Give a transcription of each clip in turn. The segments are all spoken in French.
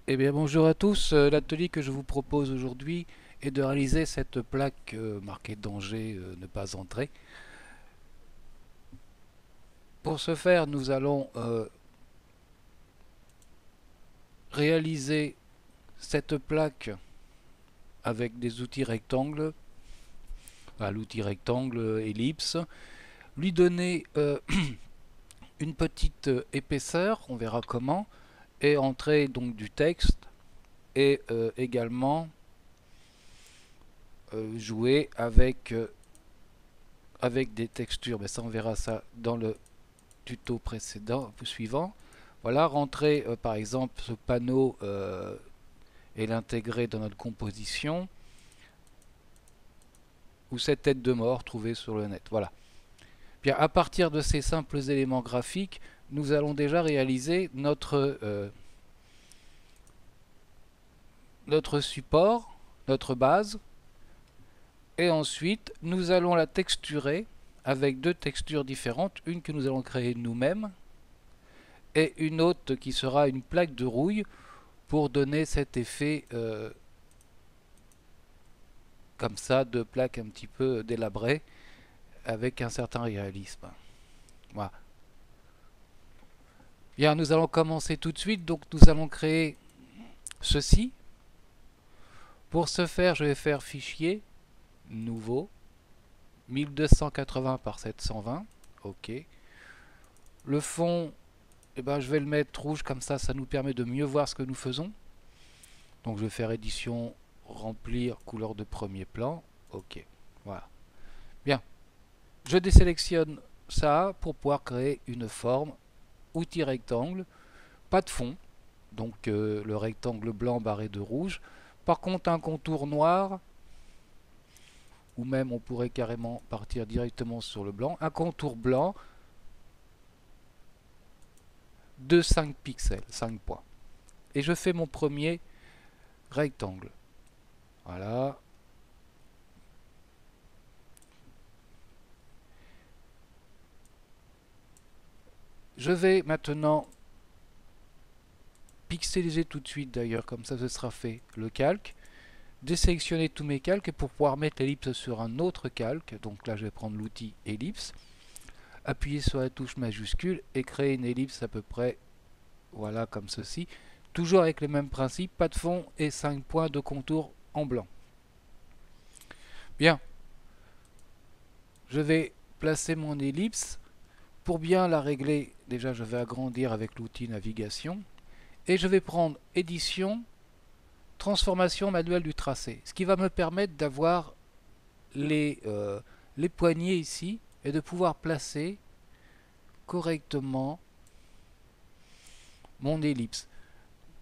Eh bien bonjour à tous, l'atelier que je vous propose aujourd'hui est de réaliser cette plaque marquée danger ne pas entrer. Pour ce faire, nous allons réaliser cette plaque avec des outils rectangles, l'outil rectangle ellipse, lui donner une petite épaisseur, on verra comment, et entrer donc du texte et également jouer avec des textures. Mais ça on verra ça dans le tuto précédent, suivant. Voilà, rentrer par exemple ce panneau et l'intégrer dans notre composition, ou cette tête de mort trouvée sur le net. Voilà. Bien, à partir de ces simples éléments graphiques, nous allons déjà réaliser notre support, notre base, et ensuite nous allons la texturer avec deux textures différentes, une que nous allons créer nous-mêmes et une autre qui sera une plaque de rouille pour donner cet effet comme ça de plaques un petit peu délabrées avec un certain réalisme. Voilà. Bien, nous allons commencer tout de suite. Donc nous allons créer ceci. Pour ce faire, je vais faire fichier nouveau 1280 par 720. OK. Le fond, eh ben, je vais le mettre rouge comme ça nous permet de mieux voir ce que nous faisons. Donc je vais faire édition, remplir couleur de premier plan. OK. Voilà. Bien. Je désélectionne ça pour pouvoir créer une forme. Outil rectangle, pas de fond, donc le rectangle blanc barré de rouge. Par contre, un contour noir, ou même on pourrait carrément partir directement sur le blanc. Un contour blanc de 5 pixels, 5 points. Et je fais mon premier rectangle. Voilà. Je vais maintenant pixeliser tout de suite d'ailleurs, comme ça ce sera fait le calque. Désélectionner tous mes calques et pour pouvoir mettre l'ellipse sur un autre calque, donc là je vais prendre l'outil ellipse, appuyer sur la touche majuscule et créer une ellipse à peu près voilà comme ceci, toujours avec le même principe, pas de fond et 5 points de contour en blanc. Bien, je vais placer mon ellipse. Pour bien la régler, déjà je vais agrandir avec l'outil navigation et je vais prendre édition, transformation manuelle du tracé, ce qui va me permettre d'avoir les poignées ici et de pouvoir placer correctement mon ellipse.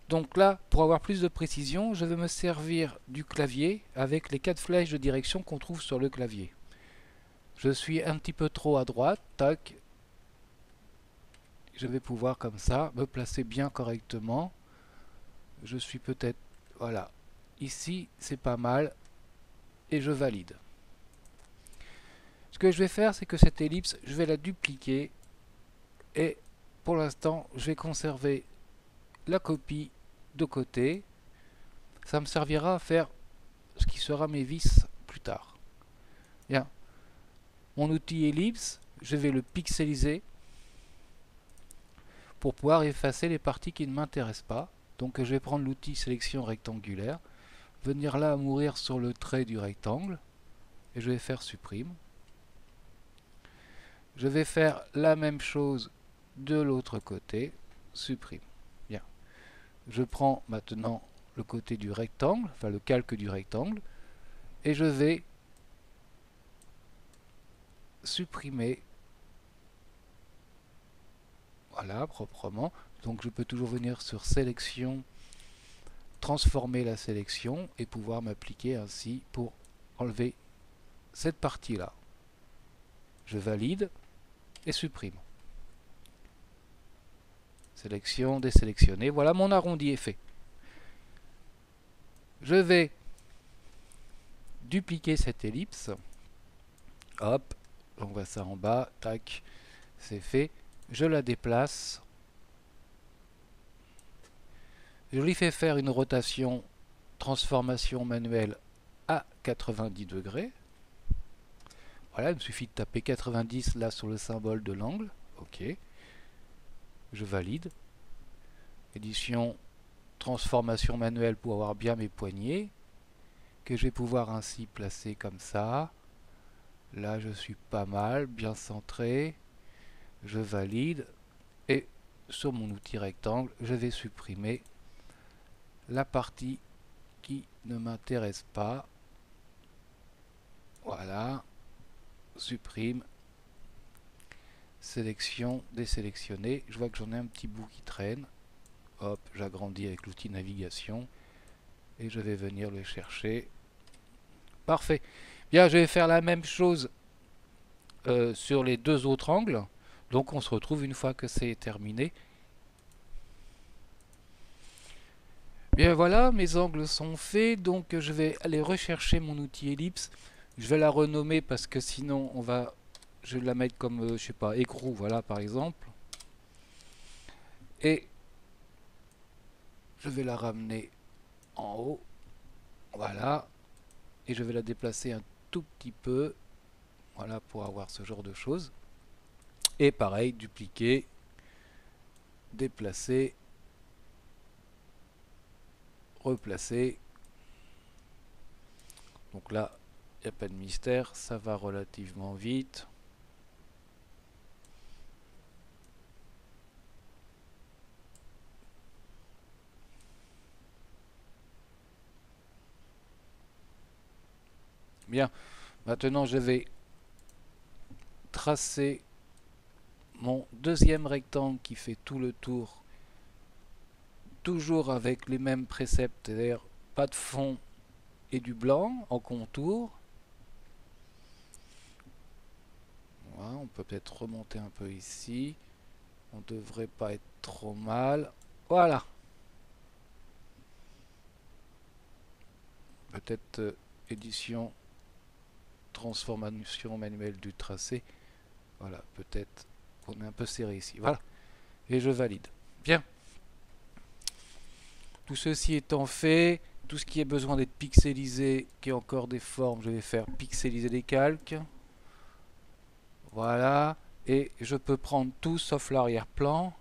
Donc là, pour avoir plus de précision, je vais me servir du clavier avec les 4 flèches de direction qu'on trouve sur le clavier. Je suis un petit peu trop à droite, tac. Je vais pouvoir comme ça me placer bien correctement. Je suis peut-être, voilà, ici c'est pas mal et je valide. Ce que je vais faire, c'est que cette ellipse, je vais la dupliquer et pour l'instant, je vais conserver la copie de côté. Ça me servira à faire ce qui sera mes vis plus tard. Bien. Mon outil ellipse, je vais le pixeliser pour pouvoir effacer les parties qui ne m'intéressent pas. Donc je vais prendre l'outil sélection rectangulaire, venir là mourir sur le trait du rectangle et je vais faire supprime. Je vais faire la même chose de l'autre côté, supprime. Bien. Je prends maintenant le côté du rectangle, enfin le calque du rectangle, et je vais supprimer, voilà, proprement. Donc je peux toujours venir sur sélection, transformer la sélection et pouvoir m'appliquer ainsi pour enlever cette partie-là. Je valide et supprime. Sélection, désélectionner. Voilà, mon arrondi est fait. Je vais dupliquer cette ellipse. Hop, j'envoie ça en bas. Tac, c'est fait. Je la déplace. Je lui fais faire une rotation transformation manuelle à 90 degrés. Voilà, il me suffit de taper 90 là sur le symbole de l'angle. Ok. Je valide. Édition transformation manuelle pour avoir bien mes poignées. Que je vais pouvoir ainsi placer comme ça. Là, je suis pas mal, bien centré. Je valide. Et sur mon outil rectangle, je vais supprimer la partie qui ne m'intéresse pas. Voilà. Supprime. Sélection, désélectionner. Je vois que j'en ai un petit bout qui traîne. Hop, j'agrandis avec l'outil navigation. Et je vais venir le chercher. Parfait. Bien, je vais faire la même chose sur les deux autres angles. Donc on se retrouve une fois que c'est terminé. Bien voilà, mes angles sont faits. Donc je vais aller rechercher mon outil ellipse. Je vais la renommer parce que sinon je vais la mettre comme, je sais pas, écrou, voilà par exemple. Et je vais la ramener en haut. Voilà. Et je vais la déplacer un tout petit peu. Voilà, pour avoir ce genre de choses. Et pareil, dupliquer, déplacer, replacer. Donc là, il n'y a pas de mystère, ça va relativement vite. Bien, maintenant je vais tracer mon deuxième rectangle qui fait tout le tour, toujours avec les mêmes préceptes, c'est-à-dire pas de fond et du blanc en contour. Voilà, on peut peut-être remonter un peu ici, on ne devrait pas être trop mal. Voilà. Peut-être édition transformation manuelle du tracé. Voilà, peut-être qu'on est un peu serré ici. Voilà. Et je valide. Bien. Tout ceci étant fait, tout ce qui est besoin d'être pixelisé, qui est encore des formes, je vais faire pixeliser les calques. Voilà. Et je peux prendre tout sauf l'arrière-plan,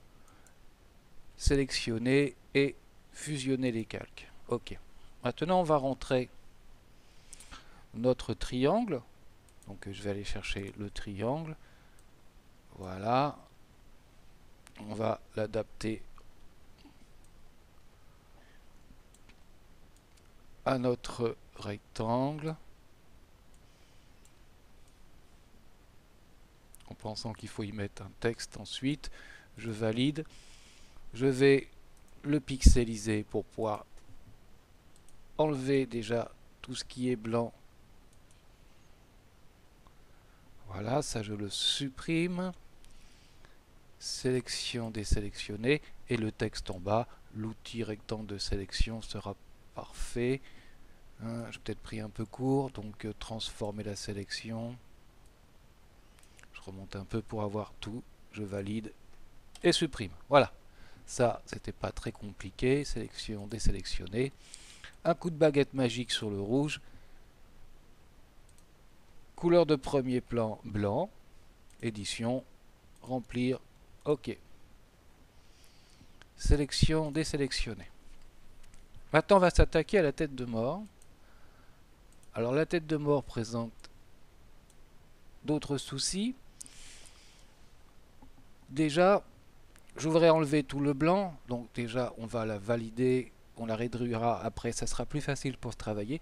sélectionner et fusionner les calques. Ok. Maintenant, on va rentrer notre triangle. Donc, je vais aller chercher le triangle. Voilà. On va l'adapter à notre rectangle. En pensant qu'il faut y mettre un texte ensuite. Je valide. Je vais le pixeliser pour pouvoir enlever déjà tout ce qui est blanc. Voilà, ça je le supprime. Sélection, désélectionner. Et le texte en bas, l'outil rectangle de sélection sera parfait. J'ai peut-être pris un peu court, donc transformer la sélection. Je remonte un peu pour avoir tout. Je valide et supprime. Voilà. Ça, c'était pas très compliqué. Sélection, désélectionner. Un coup de baguette magique sur le rouge. Couleur de premier plan blanc. Édition, remplir, OK. Sélection, désélectionner. Maintenant, on va s'attaquer à la tête de mort. Alors, la tête de mort présente d'autres soucis. Déjà, je voudrais enlever tout le blanc. Donc, déjà, on va la valider. On la réduira après. Ça sera plus facile pour se travailler.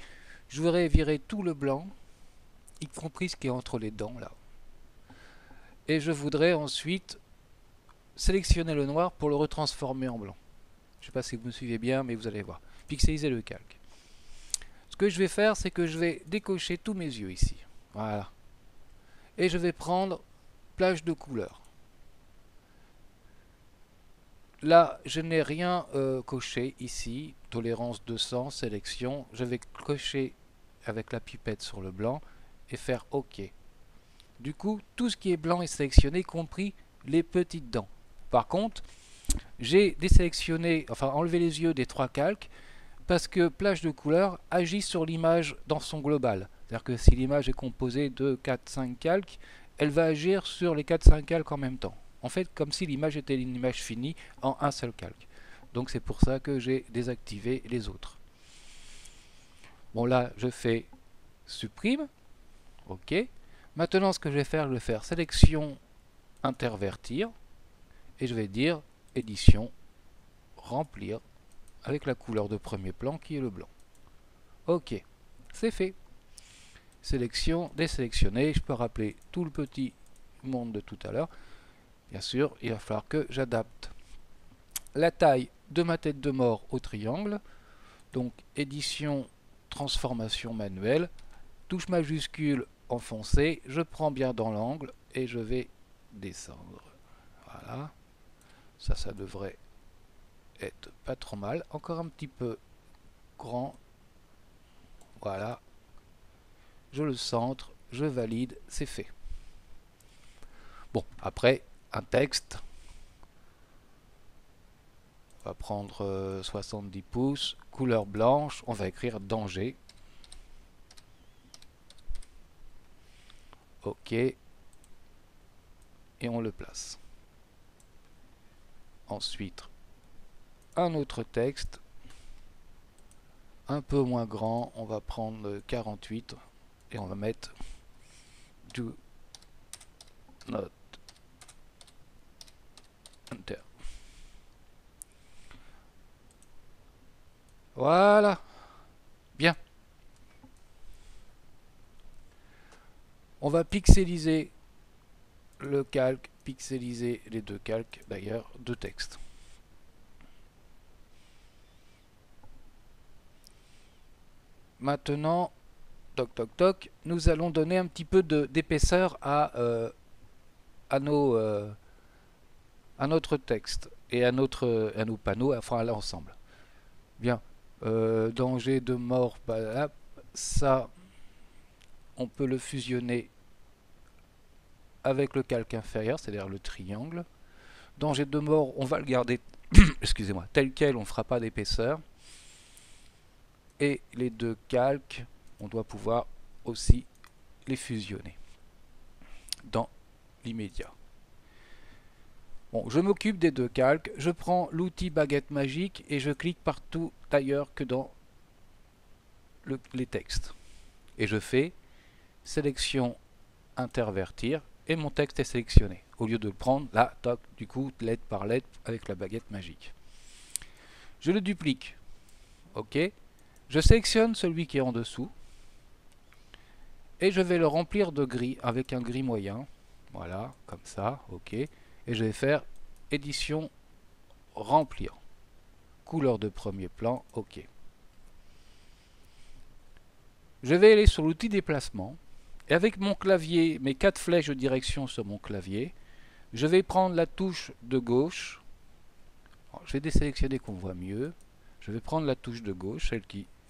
Je voudrais virer tout le blanc, y compris ce qui est entre les dents, là. Et je voudrais ensuite sélectionner le noir pour le retransformer en blanc. Je ne sais pas si vous me suivez bien, mais vous allez voir. Pixeliser le calque. Ce que je vais faire, c'est que je vais décocher tous mes yeux ici. Voilà. Et je vais prendre plage de couleurs. Là, je n'ai rien coché ici. Tolérance 200, sélection. Je vais cocher avec la pipette sur le blanc et faire OK. Du coup, tout ce qui est blanc est sélectionné, y compris les petites dents. Par contre, J'ai désélectionné, enfin enlevé les yeux des 3 calques, parce que plage de couleurs agit sur l'image dans son global. C'est-à-dire que si l'image est composée de 4-5 calques, elle va agir sur les 4-5 calques en même temps. En fait, comme si l'image était une image finie en un seul calque. Donc c'est pour ça que j'ai désactivé les autres. Bon là, je fais supprime. OK. Maintenant, ce que je vais faire sélection, intervertir. Et je vais dire édition, remplir, avec la couleur de premier plan qui est le blanc. OK. C'est fait. Sélection, désélectionner. Je peux rappeler tout le petit monde de tout à l'heure. Bien sûr, il va falloir que j'adapte la taille de ma tête de mort au triangle. Donc édition, transformation manuelle, touche majuscule enfoncée, je prends bien dans l'angle et je vais descendre. Voilà, ça devrait être pas trop mal. Encore un petit peu grand. Voilà, je le centre, je valide, c'est fait. Bon, après, un texte. On va prendre 70 pouces, couleur blanche, on va écrire danger. OK. Et on le place. Ensuite, un autre texte, un peu moins grand, on va prendre 48 et on va mettre do not enter. Voilà. Bien. On va pixeliser le calque, pixeliser les deux calques, d'ailleurs, de texte. Maintenant, toc toc toc, nous allons donner un petit peu d'épaisseur à notre texte et à nos panneaux, enfin à l'ensemble. Bien, danger de mort, bah, ça, on peut le fusionner avec le calque inférieur, c'est-à-dire le triangle. Danger de mort, on va le garder, excusez-moi, tel quel, on ne fera pas d'épaisseur. Et les deux calques, on doit pouvoir aussi les fusionner dans l'immédiat. Bon, je m'occupe des deux calques, je prends l'outil baguette magique et je clique partout ailleurs que dans les textes. Et je fais sélection, intervertir, et mon texte est sélectionné. Au lieu de le prendre, là, toc, du coup, lettre par lettre avec la baguette magique. Je le duplique. OK. Je sélectionne celui qui est en dessous. Et je vais le remplir de gris avec un gris moyen. Voilà, comme ça. OK. Et je vais faire édition, remplir. Couleur de premier plan. OK. Je vais aller sur l'outil déplacement. Et avec mon clavier, mes 4 flèches de direction sur mon clavier, je vais prendre la touche de gauche. Alors, je vais désélectionner qu'on voit mieux. Je vais prendre la touche de gauche,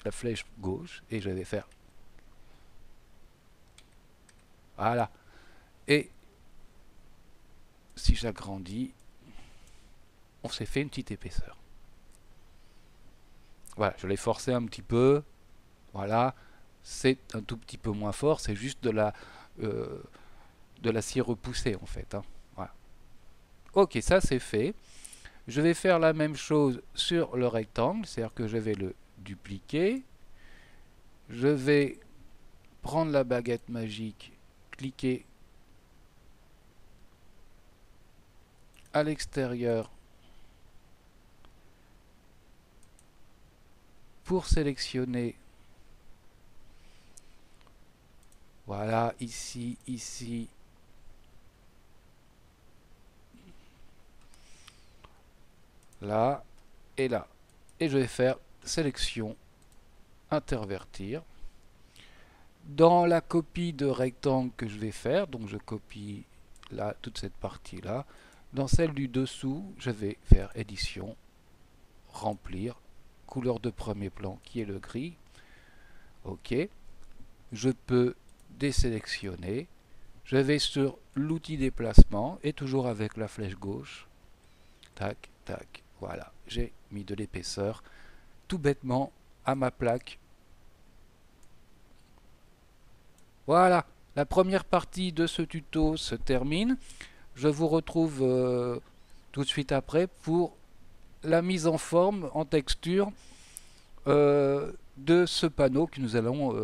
la flèche gauche, et je vais faire. Voilà. Et si j'agrandis, on s'est fait une petite épaisseur. Voilà, je l'ai forcé un petit peu. Voilà. C'est un tout petit peu moins fort, c'est juste de la scie repoussée en fait. Hein. Voilà. Ok, ça c'est fait. Je vais faire la même chose sur le rectangle, c'est-à-dire que je vais le dupliquer. Je vais prendre la baguette magique, cliquer à l'extérieur pour sélectionner. Voilà, ici, ici. Là et là. Et je vais faire sélection, intervertir. Dans la copie de rectangle que je vais faire, donc je copie là toute cette partie là. Dans celle du dessous, je vais faire édition, remplir, couleur de premier plan qui est le gris. OK. Je peux désélectionner. Je vais sur l'outil déplacement et toujours avec la flèche gauche. Tac, tac, voilà, j'ai mis de l'épaisseur tout bêtement à ma plaque. Voilà, la première partie de ce tuto se termine. Je vous retrouve tout de suite après pour la mise en forme, en texture de ce panneau que nous allons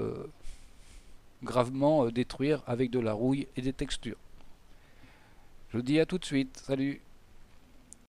gravement détruire avec de la rouille et des textures. Je vous dis à tout de suite, salut!